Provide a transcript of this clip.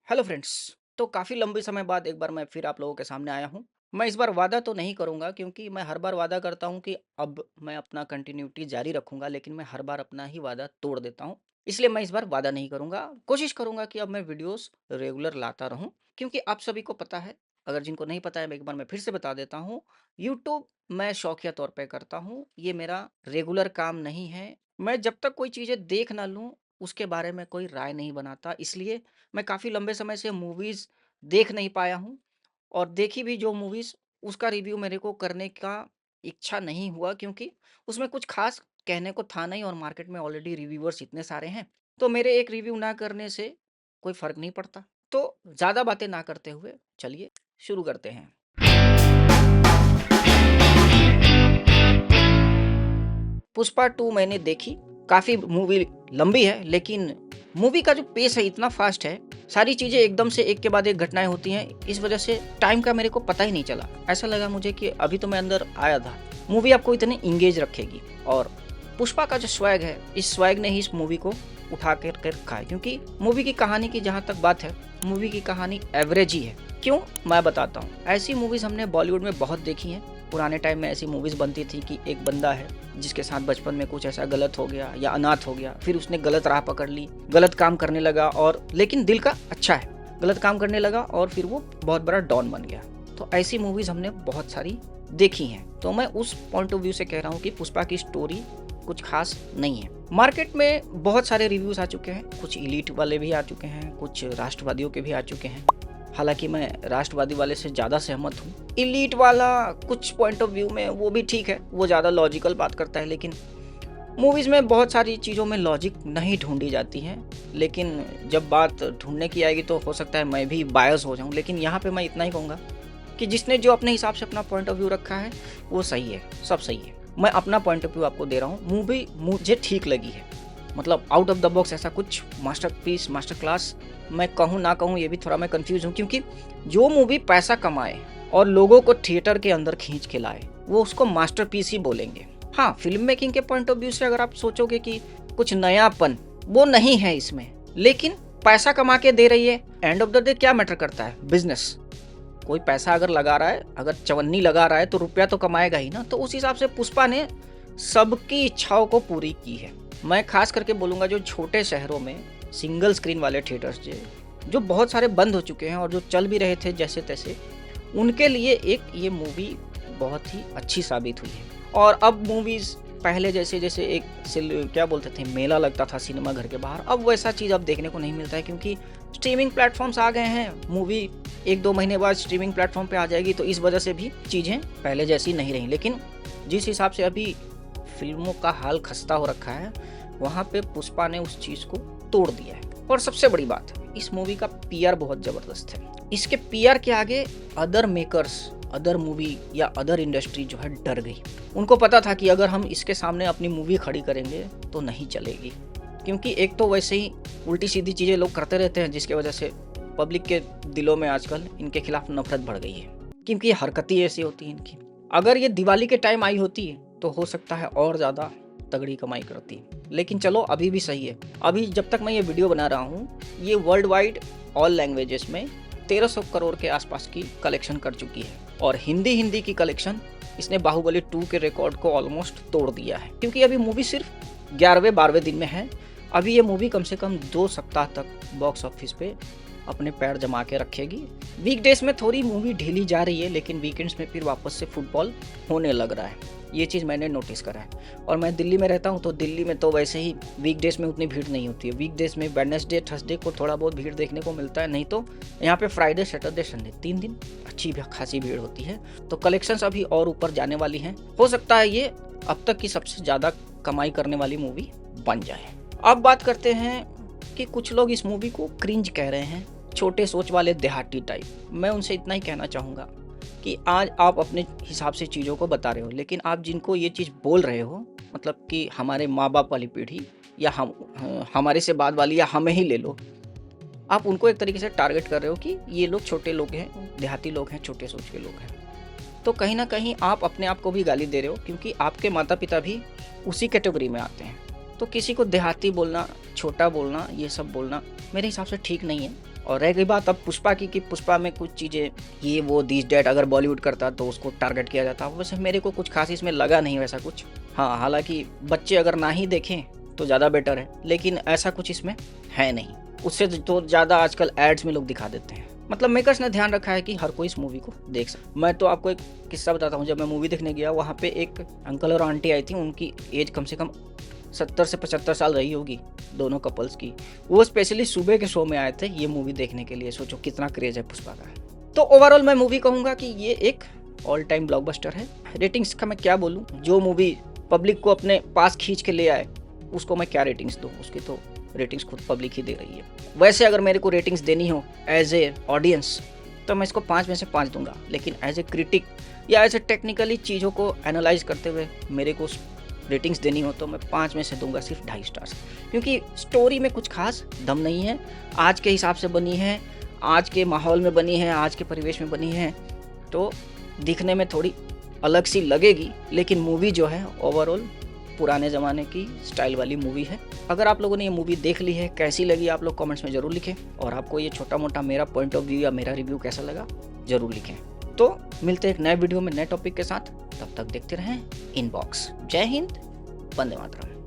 Hello friends. तो काफ़ी लंबे समय बाद एक बार मैं फिर आप लोगों के सामने आया हूँ। मैं इस बार वादा तो नहीं करूँगा क्योंकि मैं हर बार वादा करता हूँ कि अब मैं अपना कंटिन्यूटी जारी रखूँगा, लेकिन मैं हर बार अपना ही वादा तोड़ देता हूँ। इसलिए मैं इस बार वादा नहीं करूँगा। कोशिश करूँगा कि अब मैं वीडियोज़ रेगुलर लाता रहूँ, क्योंकि आप सभी को पता है, अगर जिनको नहीं पता है मैं एक बार मैं फिर से बता देता हूँ, यूट्यूब मैं शौकिया तौर पे करता हूँ। ये मेरा रेगुलर काम नहीं है। मैं जब तक कोई चीज़ें देख ना लूँ, उसके बारे में कोई राय नहीं बनाता। इसलिए मैं काफ़ी लंबे समय से मूवीज़ देख नहीं पाया हूँ, और देखी भी जो मूवीज़, उसका रिव्यू मेरे को करने का इच्छा नहीं हुआ, क्योंकि उसमें कुछ ख़ास कहने को था नहीं और मार्केट में ऑलरेडी रिव्यूअर्स इतने सारे हैं। तो मेरे एक रिव्यू ना करने से कोई फ़र्क नहीं पड़ता। तो ज़्यादा बातें ना करते हुए चलिए शुरू करते हैं। पुष्पा 2 मैंने देखी। काफ़ी मूवी लंबी है, लेकिन मूवी का जो पेस है इतना फ़ास्ट है, सारी चीज़ें एकदम से एक के बाद एक घटनाएँ होती हैं, इस वज़ह से टाइम का मेरे को पता ही नहीं चला। ऐसा लगा मुझे कि अभी तो मैं अंदर आया था। मूवी आपको इतनी एंगेज रखेगी, और पुष्पा का जो स्वैग है, इस स्वैग ने ही इस मूवी को उठा कर के रखा है, क्योंकि मूवी की कहानी की जहाँ तक बात है, मूवी की कहानी एवरेज ही है। क्यों? मैं बताता हूँ। ऐसी मूवीज़ हमने बॉलीवुड में बहुत देखी हैं। पुराने टाइम में ऐसी मूवीज़ बनती थी कि एक बंदा है जिसके साथ बचपन में कुछ ऐसा गलत हो गया या अनाथ हो गया, फिर उसने गलत राह पकड़ ली, गलत काम करने लगा, और लेकिन दिल का अच्छा है, गलत काम करने लगा और फिर वो बहुत बड़ा डॉन बन गया। तो ऐसी मूवीज़ हमने बहुत सारी देखी हैं। तो मैं उस पॉइंट ऑफ व्यू से कह रहा हूँ कि पुष्पा की स्टोरी कुछ खास नहीं है। मार्केट में बहुत सारे रिव्यूज़ आ चुके हैं, कुछ एलीट वाले भी आ चुके हैं, कुछ राष्ट्रवादियों के भी आ चुके हैं। हालाँकि मैं राष्ट्रवादी वाले से ज़्यादा सहमत हूँ। एलीट वाला कुछ पॉइंट ऑफ व्यू में वो भी ठीक है, वो ज़्यादा लॉजिकल बात करता है, लेकिन मूवीज़ में बहुत सारी चीज़ों में लॉजिक नहीं ढूँढी जाती हैं। लेकिन जब बात ढूँढने की आएगी तो हो सकता है मैं भी बायस हो जाऊँ, लेकिन यहाँ पे मैं इतना ही कहूँगा कि जिसने जो अपने हिसाब से अपना पॉइंट ऑफ व्यू रखा है, वो सही है, सब सही है। मैं अपना पॉइंट ऑफ व्यू आपको दे रहा हूँ, मूवी मुझे ठीक लगी है। मतलब आउट ऑफ द बॉक्स ऐसा कुछ मास्टरपीस, मास्टर क्लास मैं कहूँ ना कहूँ, ये भी थोड़ा मैं कन्फ्यूज़ हूँ, क्योंकि जो मूवी पैसा कमाए और लोगों को थिएटर के अंदर खींच के लाए, वो उसको मास्टरपीस ही बोलेंगे। हाँ, फ़िल्म मेकिंग के पॉइंट ऑफ व्यू से अगर आप सोचोगे कि कुछ नयापन, वो नहीं है इसमें, लेकिन पैसा कमा के दे रही है। एंड ऑफ द डे क्या मैटर करता है? बिज़नेस। कोई पैसा अगर लगा रहा है, अगर चवन्नी लगा रहा है, तो रुपया तो कमाएगा ही ना। तो उस हिसाब से पुष्पा ने सबकी इच्छाओं को पूरी की है। मैं खास करके बोलूँगा जो छोटे शहरों में सिंगल स्क्रीन वाले थिएटर्स जो बहुत सारे बंद हो चुके हैं और जो चल भी रहे थे जैसे तैसे, उनके लिए एक ये मूवी बहुत ही अच्छी साबित हुई है। और अब मूवीज़ पहले जैसे जैसे एक क्या बोलते थे, मेला लगता था सिनेमा घर के बाहर, अब वैसा चीज़ अब देखने को नहीं मिलता है, क्योंकि स्ट्रीमिंग प्लेटफॉर्म्स आ गए हैं। मूवी 1-2 महीने बाद स्ट्रीमिंग प्लेटफॉर्म पे आ जाएगी, तो इस वजह से भी चीज़ें पहले जैसी नहीं रहीं। लेकिन जिस हिसाब से अभी फिल्मों का हाल खस्ता हो रखा है, वहाँ पे पुष्पा ने उस चीज़ को तोड़ दिया है। और सबसे बड़ी बात, इस मूवी का पीआर बहुत ज़बरदस्त है। इसके पीआर के आगे अदर मेकर्स, अदर मूवी या अदर इंडस्ट्री जो है डर गई। उनको पता था कि अगर हम इसके सामने अपनी मूवी खड़ी करेंगे तो नहीं चलेगी, क्योंकि एक तो वैसे ही उल्टी सीधी चीज़ें लोग करते रहते हैं, जिसकी वजह से पब्लिक के दिलों में आजकल इनके खिलाफ नफरत बढ़ गई है, क्योंकि ये हरकतें ऐसी होती हैं इनकी। अगर ये दिवाली के टाइम आई होती तो हो सकता है और ज़्यादा तगड़ी कमाई करती, लेकिन चलो अभी भी सही है। अभी जब तक मैं ये वीडियो बना रहा हूँ, ये वर्ल्ड वाइड ऑल लैंग्वेजेस में 1300 करोड़ के आसपास की कलेक्शन कर चुकी है, और हिंदी की कलेक्शन इसने बाहुबली 2 के रिकॉर्ड को ऑलमोस्ट तोड़ दिया है, क्योंकि अभी मूवी सिर्फ 11वें-12वें दिन में है। अभी ये मूवी कम से कम 2 सप्ताह तक बॉक्स ऑफिस पे अपने पैर जमा के रखेगी। वीकडेज में थोड़ी मूवी ढीली जा रही है, लेकिन वीकेंड्स में फिर वापस से फुटबॉल होने लग रहा है। ये चीज़ मैंने नोटिस करा है। और मैं दिल्ली में रहता हूँ, तो दिल्ली में तो वैसे ही वीकडेज में उतनी भीड़ नहीं होती है। वीकडेज में वेडनेसडे, थर्सडे को थोड़ा बहुत भीड़ देखने को मिलता है, नहीं तो यहाँ पे फ्राइडे, सैटरडे, संडे 3 दिन अच्छी खासी भीड़ होती है। तो कलेक्शंस अभी और ऊपर जाने वाली हैं। हो सकता है ये अब तक की सबसे ज़्यादा कमाई करने वाली मूवी बन जाए। अब बात करते हैं कि कुछ लोग इस मूवी को क्रिंज कह रहे हैं, छोटे सोच वाले देहाती टाइप। मैं उनसे इतना ही कहना चाहूँगा कि आज आप अपने हिसाब से चीज़ों को बता रहे हो, लेकिन आप जिनको ये चीज़ बोल रहे हो, मतलब कि हमारे माँ बाप वाली पीढ़ी या हमारे से बाद वाली, या हमें ही ले लो, आप उनको एक तरीके से टारगेट कर रहे हो कि ये लोग छोटे लोग हैं, देहाती लोग हैं, छोटे सोच के लोग हैं। तो कहीं ना कहीं आप अपने आप को भी गाली दे रहे हो, क्योंकि आपके माता पिता भी उसी कैटेगरी में आते हैं। तो किसी को देहाती बोलना, छोटा बोलना, ये सब बोलना मेरे हिसाब से ठीक नहीं है। और रह गई बात अब पुष्पा की कि पुष्पा में कुछ चीज़ें ये वो दिस डैट अगर बॉलीवुड करता तो उसको टारगेट किया जाता, वैसे मेरे को कुछ खास इसमें लगा नहीं वैसा कुछ। हाँ, हालांकि बच्चे अगर ना ही देखें तो ज़्यादा बेटर है, लेकिन ऐसा कुछ इसमें है नहीं। उससे तो ज़्यादा आजकल एड्स में लोग दिखा देते हैं। मतलब मेकर्स ने ध्यान रखा है कि हर कोई इस मूवी को देख सके। मैं तो आपको एक किस्सा बताता हूँ। जब मैं मूवी देखने गया, वहाँ पे एक अंकल और आंटी आई थी, उनकी एज कम से कम 70 से 75 साल रही होगी, दोनों कपल्स की। वो स्पेशली सुबह के शो में आए थे ये मूवी देखने के लिए। सोचो कितना क्रेज है पुष्पा का। तो ओवरऑल मैं मूवी कहूँगा कि ये एक ऑल टाइम ब्लॉकबस्टर है। रेटिंग्स का मैं क्या बोलूँ, जो मूवी पब्लिक को अपने पास खींच के ले आए उसको मैं क्या रेटिंग्स दूँ, उसकी तो रेटिंग्स खुद पब्लिक ही दे रही है। वैसे अगर मेरे को रेटिंग्स देनी हो एज ए ऑडियंस तो मैं इसको 5 में से 5 दूंगा, लेकिन एज ए क्रिटिक या एज ए टेक्निकली चीज़ों को एनालाइज करते हुए मेरे को रेटिंग्स देनी हो तो मैं 5 में से दूंगा सिर्फ 2.5 स्टार्स, क्योंकि स्टोरी में कुछ खास दम नहीं है। आज के हिसाब से बनी है, आज के माहौल में बनी है, आज के परिवेश में बनी है, तो दिखने में थोड़ी अलग सी लगेगी, लेकिन मूवी जो है ओवरऑल पुराने ज़माने की स्टाइल वाली मूवी है। अगर आप लोगों ने ये मूवी देख ली है, कैसी लगी आप लोग कमेंट्स में ज़रूर लिखें, और आपको ये छोटा मोटा मेरा पॉइंट ऑफ व्यू या मेरा रिव्यू कैसा लगा ज़रूर लिखें। तो मिलते हैं एक नए वीडियो में नए टॉपिक के साथ, तब तक देखते रहें इनबॉक्स। जय हिंद, वंदे मातरम।